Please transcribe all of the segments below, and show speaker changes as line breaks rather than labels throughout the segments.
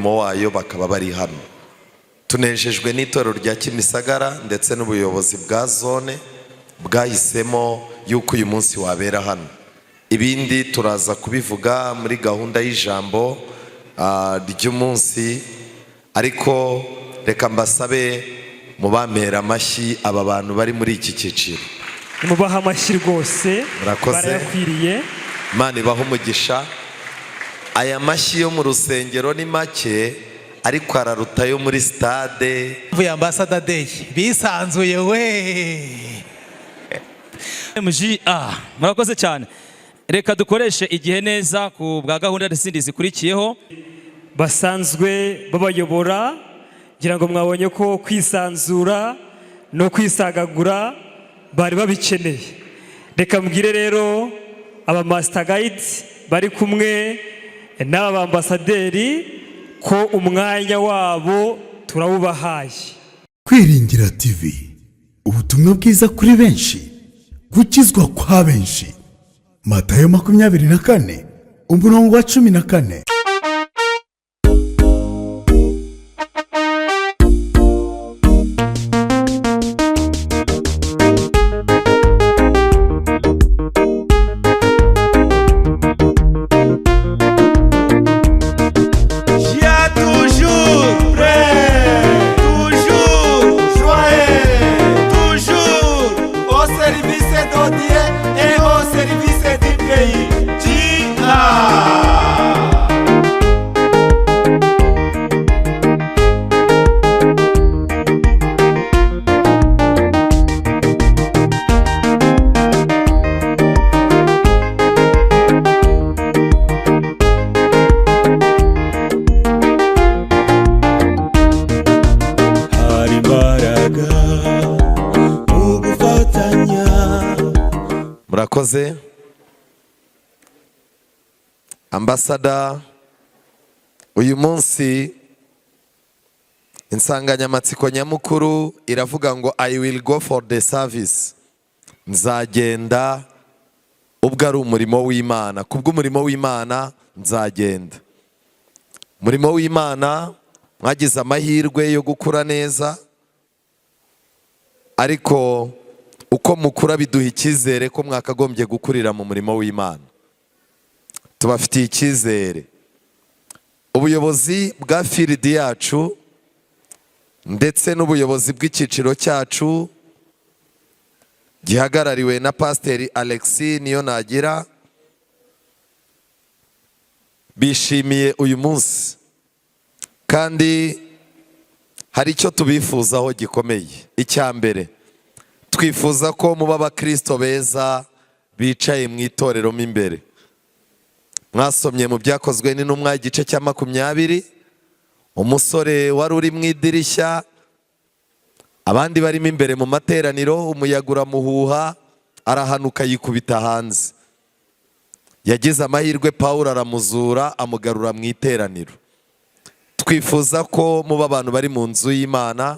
wayo bakaba bari hano. Tunejejwe n'itorero rya Kimisagara ndetse n'ubuyobozi bwa zone bwahisemo yuko uyu munsi wabera hano. Ibindi turaza kubivuga muri gahunda y'ijambo ry'umunsi, ariko reka mbasabe mubamera amashyi aba bantu bari muri iki cyiciro.
Mubaha amashyi rwose,
barayakwiriye. Imana ibaha umugisha. Aya mashyi yo mu rusengero ni make, ariko araruta yo muri stade.
Mvuye Ambassador Day bisanzuye we.
Murakoze cyane. Reka dukoreshe igihe neza ku bwa gahunda zindi zikurikiyeho.
Basanzwe babayobora, ngira ngo mwabonye ko kwisanzura no kwisagagura bari babikeneye. Reka mbwire rero aba master guide bari kumwe n'aba ambasaderi ko umwanya wabo turawubahaye.
Kwiringira TV, ubutumwa bwiza kuri benshi, gukizwa kwa benshi. Matayo 24 umurongo wa 14.
Murakoze. Ambassador, uyu munsi insanganyamatsiko nyamukuru iravuga ngo I will go for the service. Nzagenda ubwo ari umurimo w'Imana. Kubw'umurimo w'Imana nzagenda. Umurimo w'Imana mwagize amahirwe yo gukura neza, ariko uko mukura biduha icyizere ko mwakagombye gukurira mu murimo w'Imana. Tubafitiye icyizere. Ubuyobozi bwa field yacu ndetse n'ubuyobozi bw'icyiciro cyacu gihagarariwe na Pasiteri Alexis Niyonagira bishimiye uyu munsi, kandi hari icyo tubifuzaho gikomeye. Icya mbere, twifuza ko muba abakristo beza bicaye mu itorero mo imbere. Mwasomye mu byakozwe n'intumwa igice cya 20, umusore wari uri mu idirishya, abandi barimo imbere mu materaniro, umuyaga uramuhuha, arahanuka yikubita hanze. Yagize amahirwe, Pawulo aramuzura amugarura mu iteraniro. Twifuza ko muba abantu bari mu nzu y'Imana,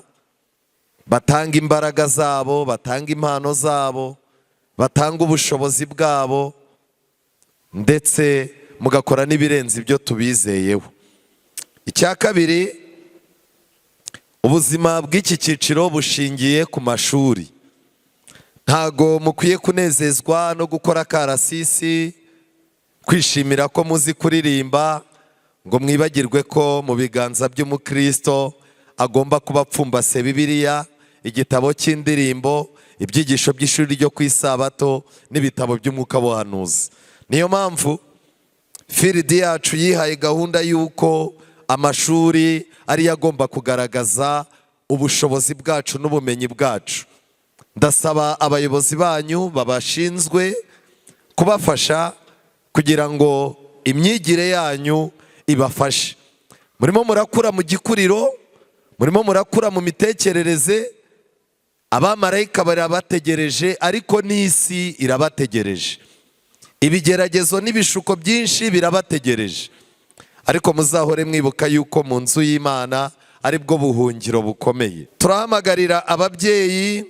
batanga imbaraga zabo, batanga impano zabo, batanga ubushobozi bwabo, ndetse mugakora n'ibirenze ibyo tubizeyeho. Icya kabiri, ubuzima bw'iki cyiciro bushingiye ku mashuri. Ntago mukwiye kunezezwa no gukora karasisi, kwishimira ko muzi kuririmba, ngo mwibagirwe ko mu biganza by'umukristo agomba kuba apfumbase Bibiliya, igitabo cy'indirimbo, ibyigisho by'ishuri ryo ku isabato n'ibitabo by'umwuka w'ubuhanuzi. Niyo mpamvu field yacu yihaye gahunda y'uko amashuri ariyo agomba kugaragaza ubushobozi bwacu n'ubumenyi bwacu. Ndasaba abayobozi banyu babashinzwe kubafasha kugira ngo imyigire yanyu ibafashe. Murimo murakura mu gikuriro, murimo murakura mu mitekerereze. Abamarayika barabategereje, ariko n'isi irabategereje. Ibigeragezo n'ibishuko byinshi birabategereje, ariko muzahore mwibuka yuko mu nzu y'Imana ari bwo buhungiro bukomeye. Turahamagarira ababyeyi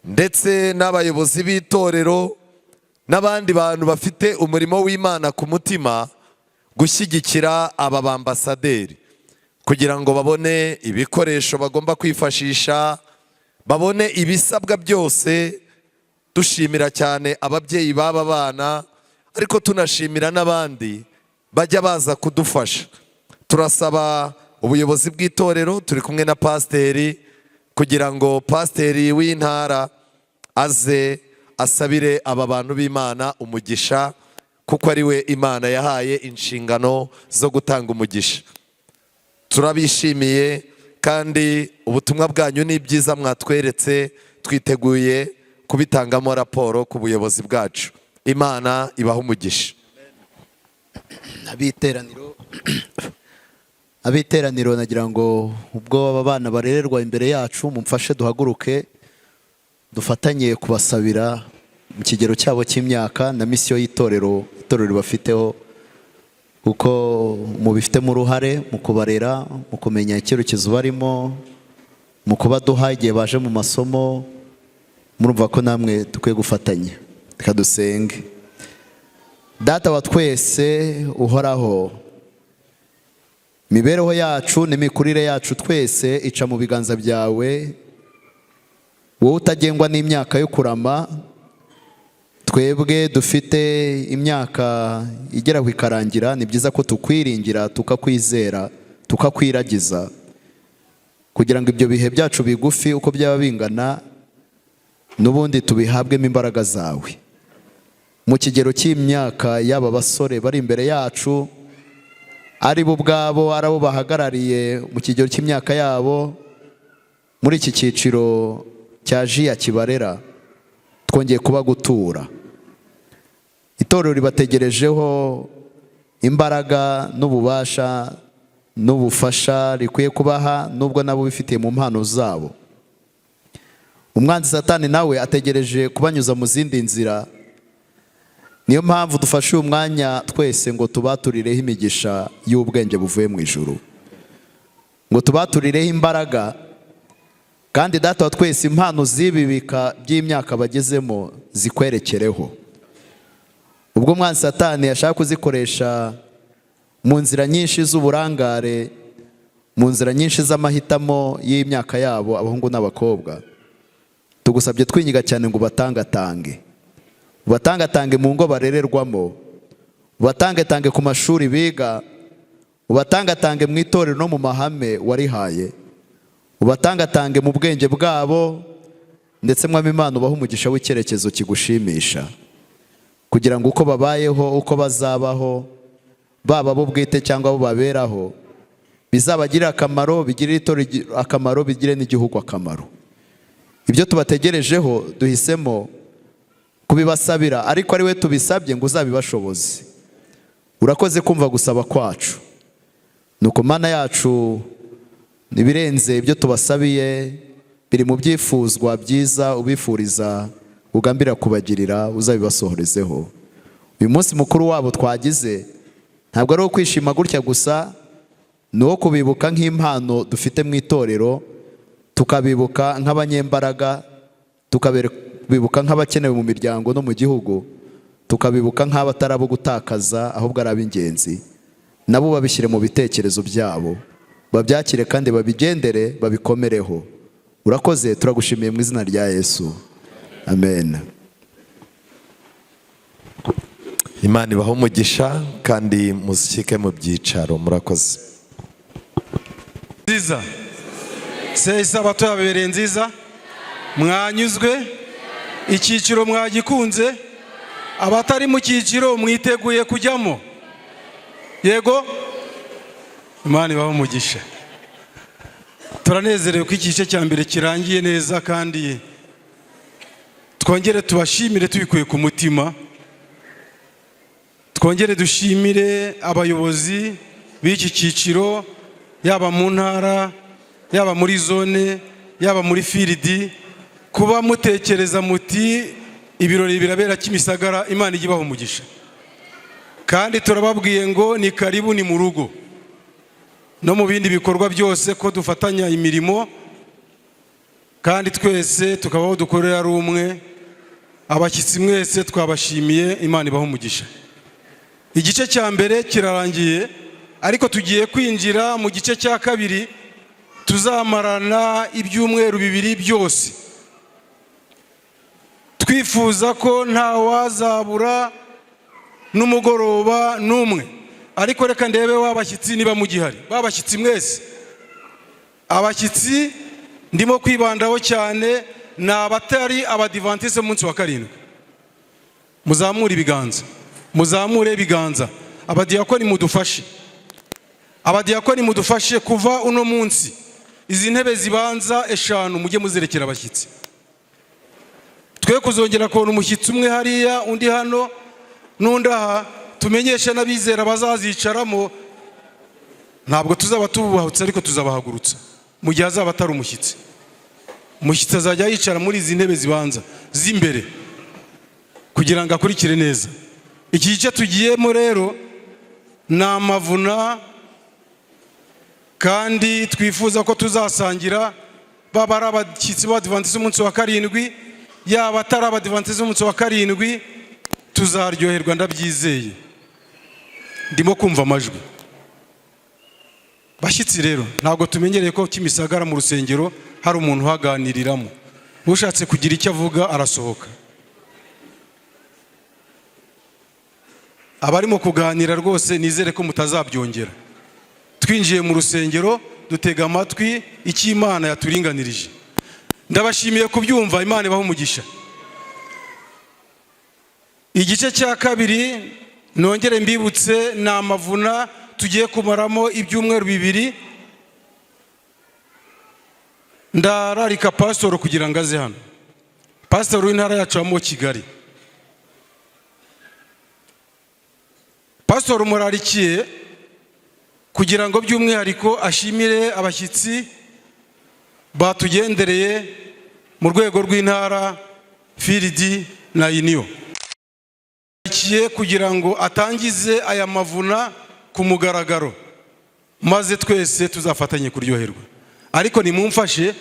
ndetse n'abayobozi b'itorero n'abandi bantu bafite umurimo w'Imana ku mutima gushyigikira aba bambasaderi. kugira ngo babone ibikoresho bagomba kwifashisha, babone ibisabwa byose. Dushimira cyane ababyeyi b'aba bana, ariko tunashimira n'abandi bajya baza kudufasha. Turasaba ubuyobozi bw'itorero, turi kumwe na pasiteri, kugira ngo pasiteri w'intara aze asabire aba bantu b'Imana umugisha, kuko ari we Imana yahaye inshingano zo gutanga umugisha. Turabishimiye kandi ubutumwa bwanyu ni byiza mwatweretse, twiteguye kubitangamo raporo ku buyobozi bwacu. Imana ibaha umugisha.
Abiteraniro nagira ngo ubwo aba bana barererwa imbere yacu, mumfashe duhaguruke dufatanye kubasabira mu kigero cyabo cy'imyaka na misiyo y'itorero bafiteho, kuko mubifitemo uruhare mu kubarera, mu kumenya icyerekezo barimo, mu kubaduha igihe baje mu masomo. Murumva ko namwe dukwiye gufatanya. Reka dusenge. Data wa twese uhoraho, imibereho yacu n'imikurire yacu twese ica mu biganza byawe. Wowe utagengwa n'imyaka yo kurama, twebwe dufite imyaka igera ku ikarangira, ni byiza ko tukwiringira, tukakwizera, tukakwiragiza, kugira ngo ibyo bihe byacu bigufi uko byaba bingana n'ubundi tubihabwemo imbaraga zawe. Mu kigero cy'imyaka y'aba basore bari imbere yacu, ari bo ubwabo, ari abo bahagarariye mu kigero cy'imyaka yabo, muri iki cyiciro cya Jiya kibarera, twongeye kuba gutura. Itorero ribategerejeho imbaraga n'ububasha n'ubufasha rikwiye kubaha, nubwo nabo bifitiye mu mpano zabo. Umwanzi Satani nawe ategereje kubanyuza mu zindi nzira. Niyo mpamvu dufashe uyu mwanya twese ngo tubaturireho imigisha y'ubwenge buvuye mu ijuru, ngo tubaturireho imbaraga. Kandi Data wa twese, impano z'ibibika by'imyaka bagezemo zikwerekereho. Ubwo umwanzi Satani yashaka kuzikoresha mu nzira nyinshi z'uburangare, mu nzira nyinshi z'amahitamo y'imyaka yabo, abahungu n'abakobwa, tugusabye twinyiga cyane ngo ubatangatange. Ubatangatange mu ngo barererwamo, ubatangatange ku mashuri biga, ubatangatange mu itorero no mu mahame warihaye, ubatangatange mu bwenge bwabo, ndetse mwami Imana ubaha umugisha w'icyerekezo kigushimisha, kugira ngo uko babayeho, uko bazabaho, baba bo bwite cyangwa bo baberaho, bizabagirire akamaro, bigirire itorero akamaro, bigire n'igihugu akamaro. Ibyo tubategerejeho duhisemo kubibasabira, ariko ari we tubisabye ngo uzabibashoboze. Urakoze kumva gusaba kwacu. Nuko Mana yacu, nibirenze ibyo tubasabiye, biri mu byifuzwa byiza ubifuriza, ugambira kubagirira, uzabibasohorezeho. Uyu munsi mukuru wabo twagize ntabwo ari uwo kwishima gutya gusa, ni uwo kubibuka nk'impano dufite mu itorero, tukabibuka nk'abanyembaraga, tukabibuka nk'abakenewe mu miryango no mu gihugu, tukabibuka nk'abatari abo gutakaza, ahubwo ari ab'ingenzi. Nabo babishyire mu bitekerezo byabo, babyakire kandi babigendere, babikomereho. Urakoze, turagushimiye mu izina rya Yesu, amen.
Imana ibaha umugisha kandi mushyike mu byicaro. Murakoze.
Nziza se isabato yabereye nziza, mwanyuzwe, icyiciro mwagikunze, abatari mu cyiciro mwiteguye kujyamo, yego? Imana ibaha umugisha. Turanezerewe ko igice cya mbere kirangiye neza, kandi twongere tubashimire tubikuye ku mutima. Twongere dushimire abayobozi b'iki cyiciro, yaba mu ntara, yaba muri zone, yaba muri firidi, kuba mutekereza muti ibirori birabera Kimisagara. Imana ijye ibaha umugisha. Kandi turababwiye ngo ni karibu, ni mu rugo, no mu bindi bikorwa byose ko dufatanya imirimo, kandi twese tukabaho dukorera ari umwe. Abashyitsi mwese twabashimiye, Imana ibaha umugisha. Igice cya mbere kirarangiye, ariko tugiye kwinjira mu gice cya kabiri tuzamarana ibyumweru 2 byose, twifuza ko nta wazabura n'umugoroba n'umwe. Ariko reka ndebe w'abashyitsi niba mugihari. Babashyitsi mwese, abashyitsi ndimo kwibandaho cyane ni abatari abadivantiste munsi wa karindwi. Muzamure ibiganza, muzamure ibiganza. Abadiyakoni mudufashe, abadiyakoni mudufashe kuva uno munsi izi ntebe zibanza 5 mujye muzerekera abashyitsi. Twe kuzongera kubona umushyitsi umwe hariya undi hano n'undi aha, tumenyeshe n'abizera bazazicaramo. Ntabwo tuzaba tubahutse ariko tuzabahagurutsa mu gihe azaba atari umushyitsi. Umushyitsi azajya yicara muri izi ntebe zibanza z'imbere kugira ngo akurikire neza. Iki gice tugiyemo rero ni amavuna, kandi twifuza ko tuzasangira, baba ari abashyitsi b'Abadivantiste umunsi wa karindwi, yaba atari Abadivantiste umunsi wa karindwi, tuzaryoherwa ndabyizeye. Ndimo kumva amajwi. Bashyitsi rero, ntabwo tumenyereye ko Kimisagara mu rusengero hari umuntu uhaganiriramo. Ushatse kugira icyo avuga arasohoka. Abarimo kuganira rwose nizere ko mutazabyongera. Twinjiye mu rusengero dutega amatwi icyo Imana yaturinganirije. Ndabashimiye kubyumva, Imana ibahe umugisha. Igice cya kabiri nongere mbibutse ni amavuna tugiye kumaramo ibyumweru 2. Ndararika pastor kugira ngo aze hano. Pastor w'intara yacu wa Kigali. Pastor murarikiye kugira ngo by'umwihariko ashimire abashyitsi batugendereye mu rwego rw'intara, Firidi na Union. Kugira ngo atangize aya mavuna ku mugaragaro, maze twese tuzafatanye kuryoherwa. Ariko nimumfashe,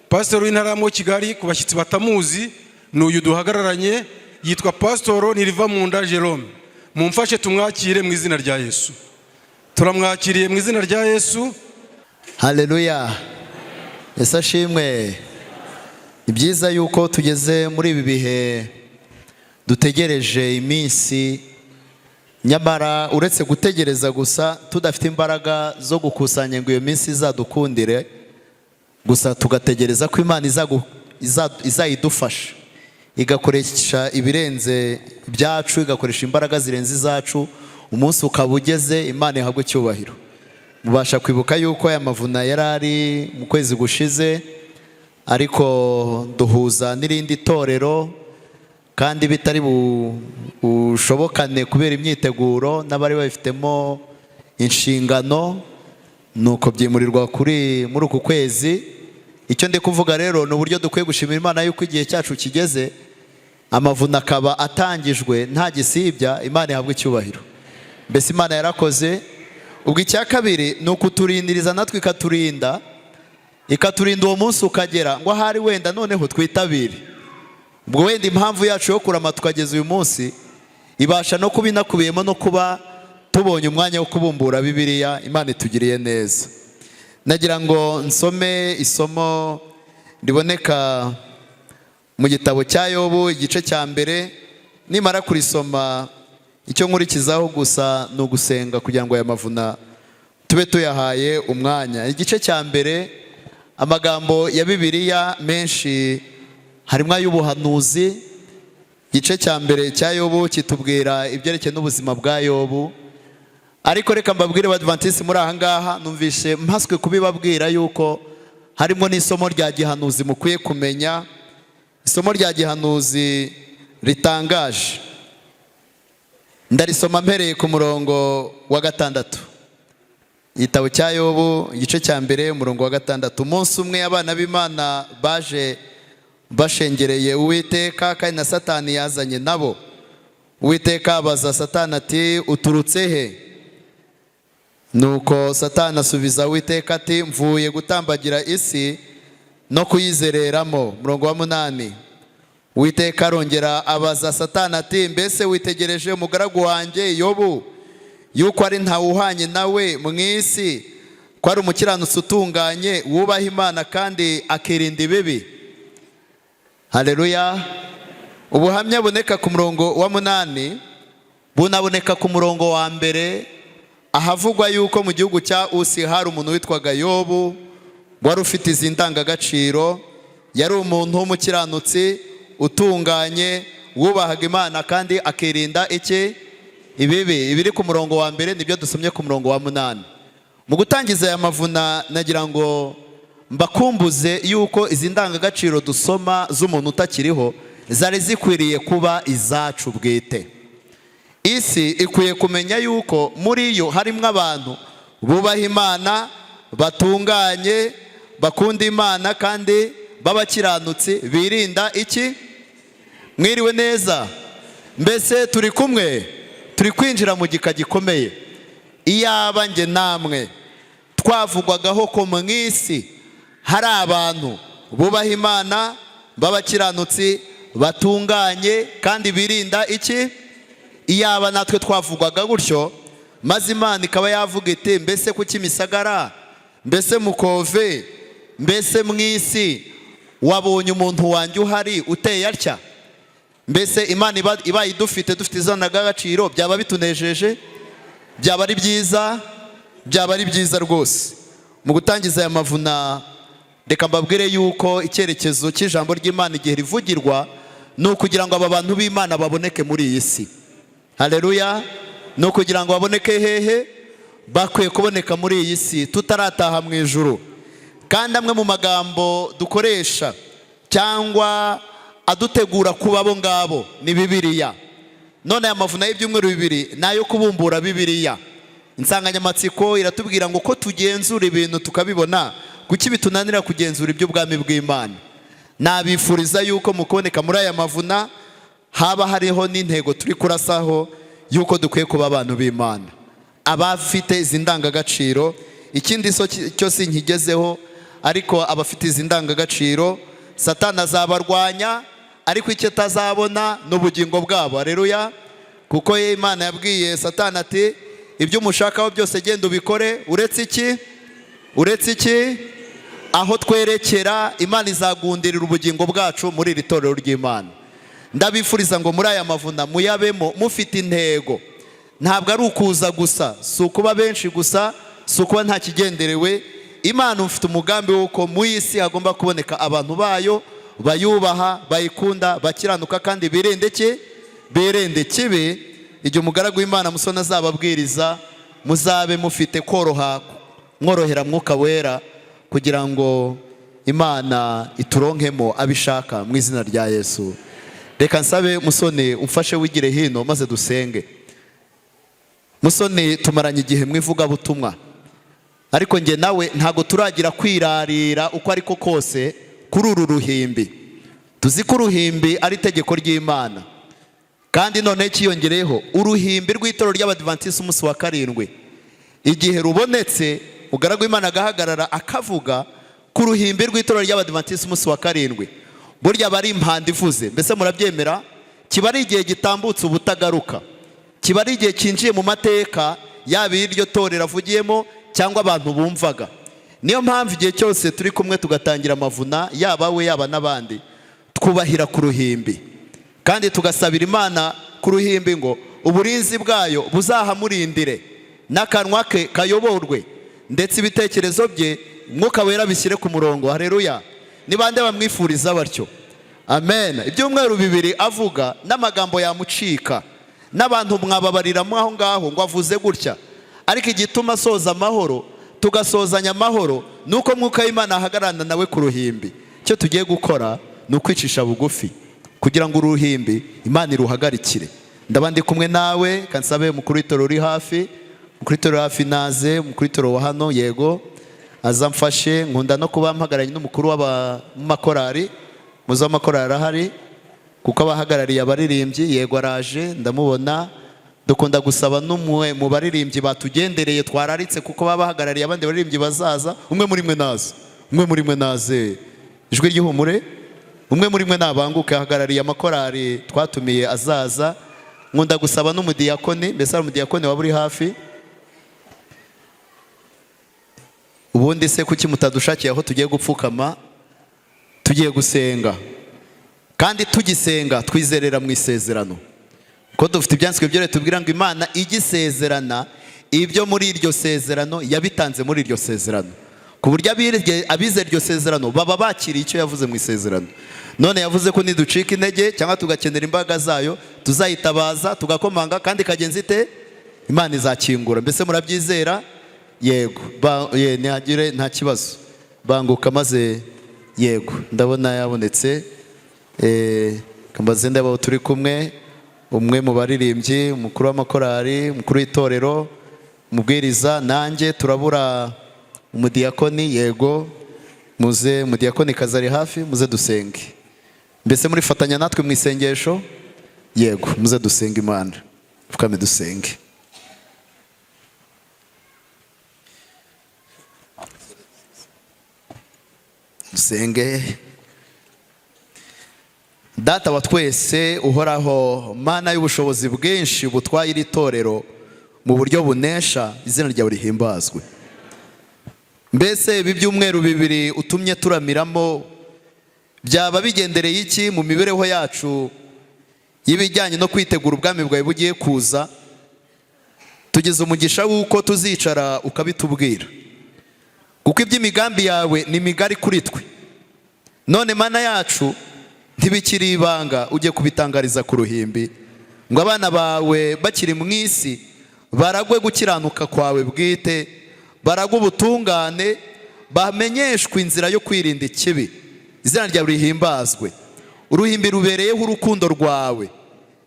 Pastor w'intara ya Kigali, ku bashyitsi batamuzi, n'uyu duhagararanye, yitwa Pastor Nirivamunda Jerome. Mumfashe tumwakire mu izina rya Yesu. Turamwakiriye mu izina rya Yesu.
Haleluya. Yesu ashimwe. Ni byiza yuko tugeze muri ibi bihe dutegereje iminsi, nyamara uretse gutegereza gusa tudafite imbaraga zo gukusanya ngo iyo minsi izadukundire, gusa tugategereza ko Imana izayidufasha, igakoresha ibirenze byacu, igakoresha imbaraga zirenze izacu. Umunsi ukaba ugeze, Imana ihabwe icyubahiro. Mubasha kwibuka yuko aya mavuna yarari mu kwezi gushize, ariko duhuza n'irindi torero, kandi bitari bushobokane kubera imyiteguro n'abari babifitemo inshingano, nuko byimurirwa muri uku kwezi. Icyo ndi kuvuga rero ni uburyo dukwiye gushimira Imana yuko igihe cyacu kigeze, amavuna akaba atangijwe nta gisibya. Imana ihabwe icyubahiro. Mbese Imana yarakoze. Ubwo icya kabiri ni ukuturindiriza, natwe ikaturinda uwo munsi ukagera, ngo ahari wenda noneho twitabire. Ubwo wenda impamvu yacu yo kurama tukageza uyu munsi ibasha no kuba inakubiyemo no kuba tubonye umwanya wo kubumbura Bibiliya. Imana itugiriye neza. Nagira ngo nsome isomo riboneka mu gitabo cya Yobu, igice cya mbere. Nimara kurisoma, icyo nkurikizaho gusa ni ugusenga kugira ngo aya mavuna tube tuyahaye umwanya. Igice cya mbere, amagambo ya Bibiliya menshi harimo ay'ubuhanuzi. Igice cya mbere cya Yobu kitubwira ibyerekeye n'ubuzima bwa Yobu. Ariko reka mbabwire Abadivantiste muri aha ngaha, numvise mpaswe kubibabwira yuko harimo n'isomo rya gihanuzi mukwiye kumenya. Isomo rya gihanuzi ritangaje. Ndarisoma mpereye ku murongo wa 6. Igitabo cya Yobu, igice cya mbere, umurongo wa 6. Umunsi umwe abana b'Imana baje bashengereye Uwiteka, kandi na Satani yazanye nabo. Uwiteka abaza Satani ati, uturutse he? Nuko Satani asubiza Uwiteka ati, mvuye gutambagira isi no kuyizereramo. Umurongo wa 8. Uwiteka arongera abaza Satani ati, mbese witegereje umugaragu wanjye Yobu? yuko ari ntawuhanye nawe mu isi, ko ari umukiranutsi utunganye wubaha Imana kandi akirinda ibibi. Haleluya. Ubuhamya buneka ku murongo wa 8 bunaboneka ku murongo wa 1, ahavugwa yuko mu gihugu cya Usi hari umuntu witwaga Yobu wari ufite izi ndangagaciro. Yari umuntu w'umukiranutsi utunganye wubahaga Imana kandi akirinda iki? Ibibi. Ibiri ku murongo wa 1 nibyo dusomye ku murongo wa 8. Mu gutangiza aya mavuna nagira ngo mbakumbuze yuko izi ndangagaciro dusoma z'umuntu utakiriho zari zikwiriye kuba izacu bwite. Isi ikwiye kumenya yuko muri yo harimo abantu bubaha Imana, batunganye, bakunda Imana kandi b'abakiranutsi birinda iki? Mwiriwe neza. Mbese turi kumwe, turi kwinjira mu gika gikomeye. Iyaba nge namwe twavugwagaho ko mu isi hari abantu bubaha Imana, b'abakiranutsi, batunganye kandi birinda iki? Iyaba natwe twavugwaga gutyo, maze Imana ikaba yavuga iti mbese ku Kimisagara, mbese mu Kove, mbese mu isi wabonye umuntu wanjye uhari uteye atya? Mbese Imana iba idufite dufite izo ndangagaciro, byaba bitunejeje? Byaba ari byiza? Byaba ari byiza rwose. Mu gutangiza aya mavuna reka mbabwire yuko icyerekezo cy'ijambo ry'Imana igihe rivugirwa ni ukugira ngo aba bantu b'Imana baboneke muri iyi si. Haleluya. Ni ukugira ngo baboneke hehe? Bakwiye kuboneka muri iyi si tutarataha mu ijuru. Kandi amwe mu magambo dukoresha cyangwa adutegura kuba abo ngabo ni Bibiliya. None aya mavuna y'ibyumweru 2 nayo kubumbura Bibiliya. Insanganyamatsiko iratubwira ngo ko tugenzura ibintu tukabibona, kuki bitunanira kugenzura iby'ubwami bw'Imana. Nabifuriza yuko mukuboneka muri aya mavuna haba hariho n'intego turi kurasaho yuko dukwiye kuba abantu b'Imana, abafite izi ndangagaciro. Ikindi cyo sinkigezeho, ariko abafite izi ndangagaciro Satani azabarwanya, ariko icyo atazabona n'ubugingo bwabo. Haleluya. Kuko Imana yabwiye Satani ati ibyo umushakaho byose genda ubikore, uretse iki? Uretse iki? Aho twerekera Imana izagundirira ubugingo bwacu muri iri torero ry'Imana. Ndabifuriza ngo muri aya mavuna muyabemo mufite intego. Ntabwo ari ukuza gusa, si ukuba benshi gusa, si ukuba nta kigenderewe. Imana ufite umugambi w'uko mu isi hagomba kuboneka abantu bayo bayubaha, bayikunda, bakiranuka kandi birinde iki? Birinde kibi. Igihe umugaragu w'Imana Musoni azababwiriza, muzabe mufite koroha, mworohera Mwuka Wera, kugira ngo Imana ituronkemo abishaka mu izina rya Yesu. Reka nsabe Musoni umfashe wigire hino maze dusenge. Musoni tumaranye igihe mwivuga butumwa, ariko nge nawe ntago turagira kwirarira uko ariko kose kuri uru ruhimbi. Tuzi ko uruhimbi ari itegeko ry'Imana, kandi none cyiyongereyeho uruhimbi rw'itorero ry'Abadiventisi umunsi wa 7. Igihe rubonetse umugaragu w'Imana agahagarara akavuga ku ruhimbi rw'itorero ry'Abadiventisi umunsi wa 7, burya bari impanda ivuze. Mbese murabyemera? Kiba ari igihe gitambutse ubutagaruka, kiba ari igihe kinjiye mu mateka yaba iryo torero avugiyemo cyangwa abantu bumvaga. Niyo mpamvu igihe cyose turi kumwe tugatangira amavuna, yaba we yaba n'abandi, twubahira ku ruhimbi kandi tugasabira Imana ku ruhimbi ngo uburinzi bwayo buzahamurindire, n'akanwa ke kayoborwe, ndetse ibitekerezo bye Mwuka Wera bishyire ku murongo. Haleluya. Ni bande bamwifuriza batyo? Amen. Ibyumweru 2 avuga n'amagambo yamucika, n'abantu mwababariramo aho ngaho ngo avuze gutya, ariko igituma asoza amahoro tugasozanya amahoro nuko Mwuka w'Imana ahagararana nawe ku ruhimbi. Icyo tugiye gukora ni ukwicisha bugufi kugira ngo uruhimbi Imana iruhagarikire. Ndabandi kumwe nawe, kansabe mukuru w'itorero uri hafi, mukuru w'itorero hafi naze, mukuru w'itorero wa hano yego azamfashe. Nkunda no kuba mpagaranye n'umukuru w'amakorari, muzo w'amakorari ahari kuko abahagarariye abaririmbyi yego araje ndamubona. Dukunda gusaba n'umwe mu baririmbyi batugendereye twararitse kuko babahagarariye abandi baririmbyi bazaza, umwe muri mwe naze, umwe muri mwe naze, ijwi ry'ihumure, umwe muri mwe nabanguke ahagarariye amakorari twatumiye azaza. Nkunda gusaba n'umudiyakoni, mbese ari umudiyakoni waba uri hafi ubundi se kuki mutadushakiye aho tugiye gupfukama tugiye gusenga, kandi tugisenga twizerera mu isezerano, ko dufite ibyanditswe byera tubwira ngo Imana igisezerana ibyo muri iryo sezerano yabitanze muri iryo sezerano, ku buryo abizera iryo sezerano baba bakiriye icyo yavuze mu isezerano. None yavuze ko niducika intege cyangwa tugakenera imbaraga zayo tuzayitabaza tugakomanga, kandi ikagenza ite? Imana izakingura. Mbese murabyizera? Yego. Ntihagire, nta kibazo, banguka maze. Yego, ndabona yabonetse. Kambaze ndabo turi kumwe, umwe mu baririmbyi, umukuru w'amakorari, umukuru w'itorero, umubwiriza, nanjye turabura umudiyakoni. Yego, muze umudiyakoni kazari hafi, muze dusenge. Mbese muri fatanya natwe mu isengesho? Yego, muze dusenge Imana. Pfukame dusenge. Dusenge. Data wa twese uhoraho, Mana y'ubushobozi bwinshi butwaye iri torero mu buryo bunesha, izina ryawe rihimbazwe. Mbese ibi byumweru bibiri utumye turamiramo byaba bigendereye iki mu mibereho yacu y'ibijyanye no kwitegura ubwami bwawe bugiye kuza? Tugize umugisha w'uko tuzicara ukabitubwira, kuko iby'imigambi yawe ni migari kuri twe. None Mana yacu, ntibikiri ibanga, ugiye kubitangariza ku ruhimbi, ngo abana bawe bakiri mu isi baragwe gukiranuka kwawe bwite, baragwe ubutungane, bamenyeshwe inzira yo kwirinda ikibi. Izina ryawe rihimbazwe. Uruhimbi rubereyeho urukundo rwawe,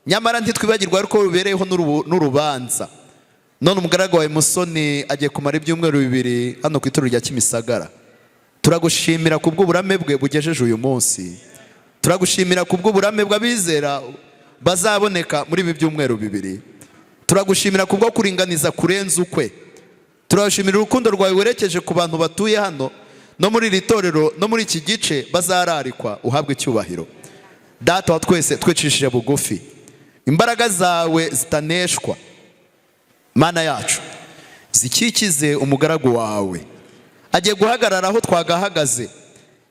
nyamara ntitwibagirwa ariko rubereyeho n'urubanza. None umugaragu wawe Musoni agiye kumara ibyumweru bibiri hano ku itorero rya Kimisagara. Turagushimira kubw'uburame bwe bugejeje uyu munsi. Turagushimira kubw'uburame bw'abizera bazaboneka muri ibi byumweru bibiri. Turagushimira kubwo kuringaniza kurenza ukwe. Turagushimira urukundo rwawe werekeje ku bantu batuye hano no muri iri torero no muri iki gice bazararikwa. Uhabwe icyubahiro. Data wa twese, twicishije bugufi, imbaraga zawe zitaneshwa Mana yacu zikikize umugaragu wawe. Agiye guhagarara aho twagahagaze,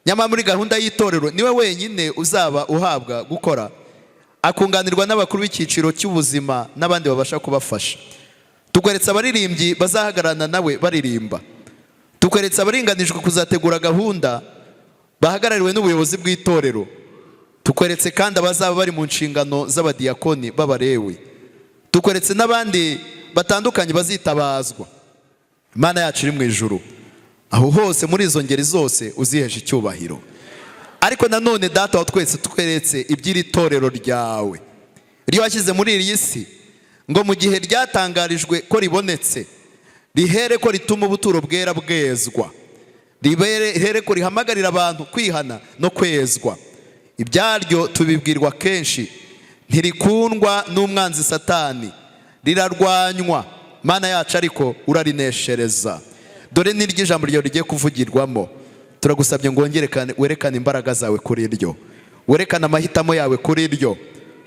nyamara muri gahunda y'itorero niwe wenyine uzaba uhabwa gukora, akunganirwa n'abakuru b'icyiciro cy'ubuzima n'abandi babasha kubafasha. Tukweretse abaririmbyi bazahagararana nawe baririmba. Tukweretse abaringanijwe kuzategura gahunda bahagarariwe n'ubuyobozi bw'itorero. Tukweretse kandi abazaba bari mu nshingano z'abadiyakoni b'abarewe. Tukweretse n'abandi batandukanye bazitabazwa. Mana yacu iri mu ijuru, aho hose muri izo ngeri zose uziheje icyubahiro. Ariko nanone Data wa twese, tukweretse iby'iri torero ryawe iyo washyize muri iyi si, ngo mu gihe ryatangarijwe ko ribonetse rihere ko rituma ubuturo bwera bwezwa, rihere ko rihamagarira abantu kwihana no kwezwa. Ibyaryo tubibwirwa kenshi, ntirikundwa n'umwanzi Satani, rirarwanywa Mana yacu, ariko urarineshereza. Dore n'iryo ijambo ryawe rigiye kuvugirwamo. Turagusabye ngo werekane imbaraga zawe kuri ryo, werekane amahitamo yawe kuri ryo.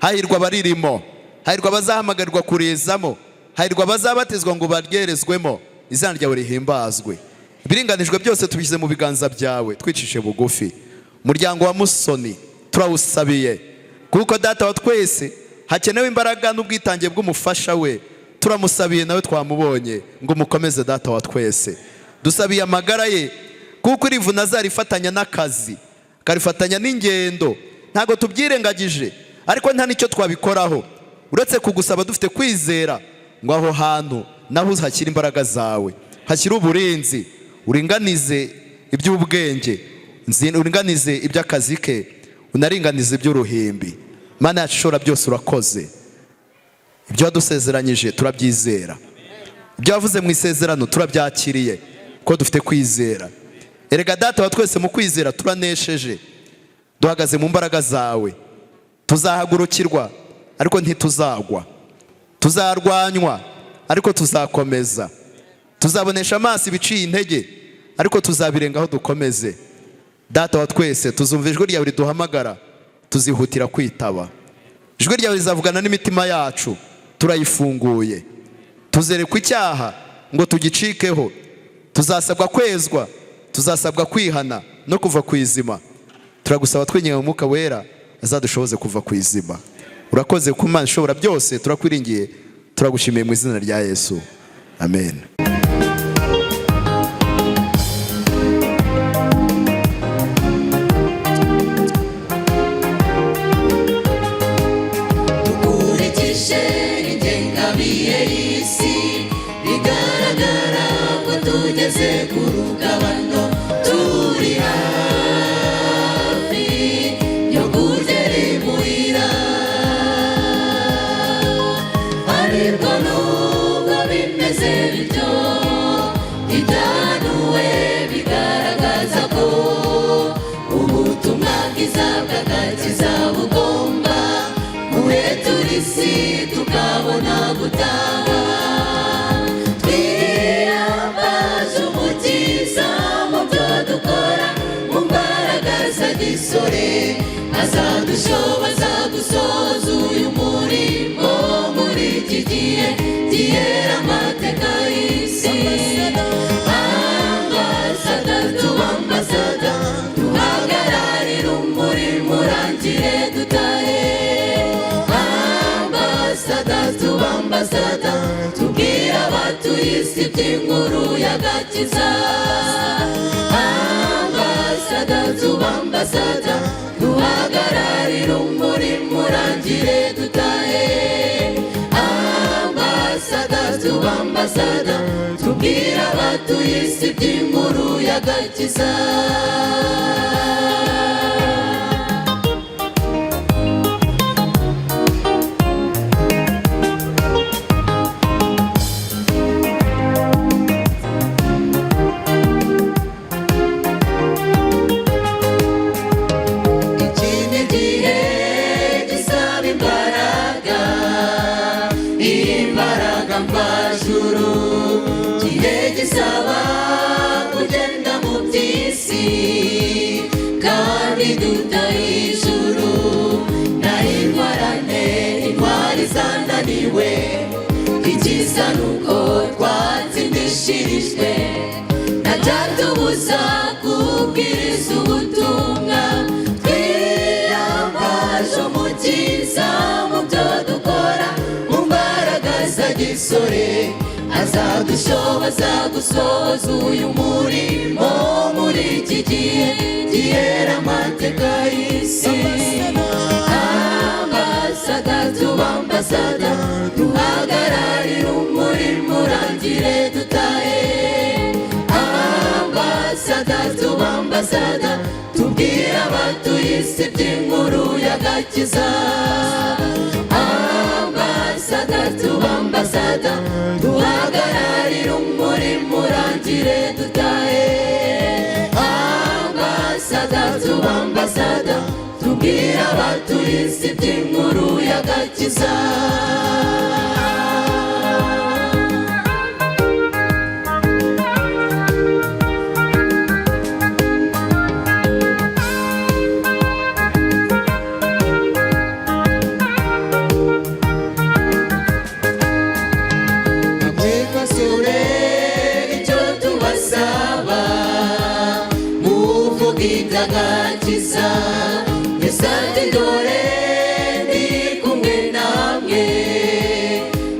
Hahirwa abaririmo, hahirwa abazahamagarwa kurizamo, hahirwa abazabatizwa ngo baryerezwemo. Izina ryawe rihimbazwe. Ibiringanijwe byose tubishyize mu biganza byawe, twicishe bugufi. Umuryango wa Musoni turawusabiye, kuko Data wa twese hakenewe imbaraga n'ubwitange bw'umufasha we. Turamusabiye nawe twamubonye, ngo mukomeze Data wa twese. Dusabiye amagara ye, kuko irivuna azarifatanya n'akazi, akarifatanya n'ingendo. Ntago tubyirengagije, ariko nta nicyo twabikoraho uretse kugusaba dufite kwizera ngo aho hantu naho hashyira imbaraga zawe, hashyira uburinzi, uringanize iby'ubwenge, uringanize iby'akazi ke, unaringanize iby'uruhimbi. Mana yacu ishobora byose, urakoze. Ibyo wadusezeranyije turabyizera, ibyo wavuze mu isezerano turabyakiriye, ko dufite kwizera. Erega Data wa twese, mu kwizera turanesheje, duhagaze mu mbaraga zawe. Tuzahagurukirwa ariko ntituzagwa, tuzarwanywa ariko tuzakomeza, tuzabonesha amaso ibiciye intege ariko tuzabirengaho dukomeze. Data wa twese, tuzumva ijwi ryawe riduhamagara, tuzihutira kwitaba. Ijwi ryawe rizavugana n'imitima yacu, turayifunguye. Tuzerekwa icyaha ngo tugicikeho, tuzasabwa kwezwa, tuzasabwa kwihana no kuva ku izima. Turagusaba twinginga Umwuka Wera azadushoboze kuva ku izima. Urakoze ku Mana ishobora byose, turakwiringiye, turagushimiye mu izina rya Yesu, amen.
Dukurikije ingengabihe y'isi, bigaragara ko tugeze ku rugabano, turi hafi yo kugera imuhira. Ariko nubwo bimeze bityo, ibyahanuwe bigaragaza ko ubutumwa bwiza bw'agakiza bugomba guhetura isi tukabona gutaha. Twiyambaje Umukiza mu byo dukora, mu mbaraga za gisore, azadushoboza gusohoza uyu murimo muri iki gihe gihera amateka y'isi. Ambasada, tuba ambasada, duhagararire umurimo urangire dutahe. Ambasada, tuba ambasada, tubwire abatuye isi by'inkuru y'agakiza. Ambasada, tuba ambasada, duhagararire umurimo urangire dutahe. Ambasada, tuba ambasada, tubwire abatuye isi by'inkuru y'agakiza. Iki ni igihe gisaba imbaraga, imbaraga mvajuru. Igihe gisaba kugenda mu by'isi kandi dutahe ijuru. Naho intwarane, intwari zananiwe, ikiza nuko twatsindishirijwe. Ntacyatubuza kubwiriza ubutumwa. Twiyambaje Umukiza mu byo dukora, mu mbaraga za gisore, azadushoboza gusohoza uyu murimo muri iki gihe gihera amateka y'isi. Ambasada, tuba ambasada, duhagararire umurimo urangire dutahe. Ambasada, tuba ambasada, tubwire abatuye isi by'inkuru y'agakiza. Ambasada, tuba ambasada, duhagararire umurimo urangire dutahe. Ambasada, tuba ambasada, tubwire abatuye isi by'inkuru y'agakiza. Basore, icyo tubasaba, muvuga iby'agakiza. Yesu ati dore ndi kumwe namwe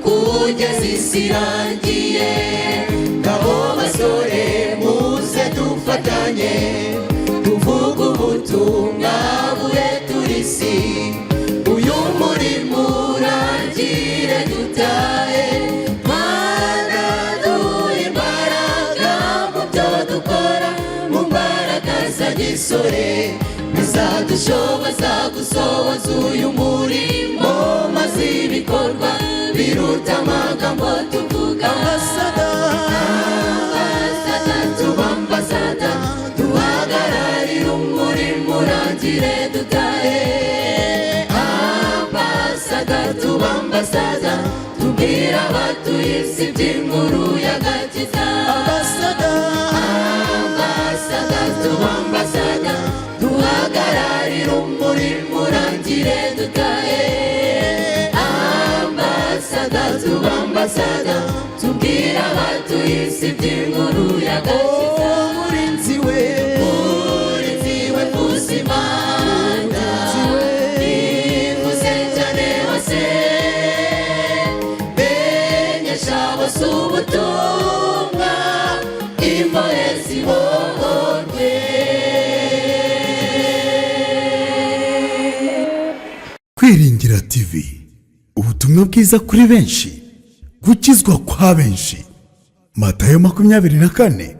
kugeza isi irangiye. Ngabo basore, muze dufatanye, tuvuge ubutumwa buhetura isi. Uyu murimo urangire dutahe. Mana, duhe imbaraga mu byo dukora, mu mbaraga za gisore, bizadushoboza gusohoza uyu murimo, maze ibikorwa biruta amagambo tuvuga. Ambasada, tuba ambasada, duhagararire umurimo urangire dutahe. Ambasada, tuba ambasada, tubwire abatuye isi by'inkuru y'agakiza. Ambasada, tuba ambasada, duhagararire umurimo urangire dutahe. Ambasada, tuba ambasada, tubwire bwira abatuye isi by'inkuru y'agakiza
murinzi we
murinzi we kuzimana nivuze cyane hose menyesha bose ubutumwa imbohe zibohorwe.
Kwiringira TV, ubutumwa bwiza kuri benshi, gukizwa kwa benshi. Matayo 24:14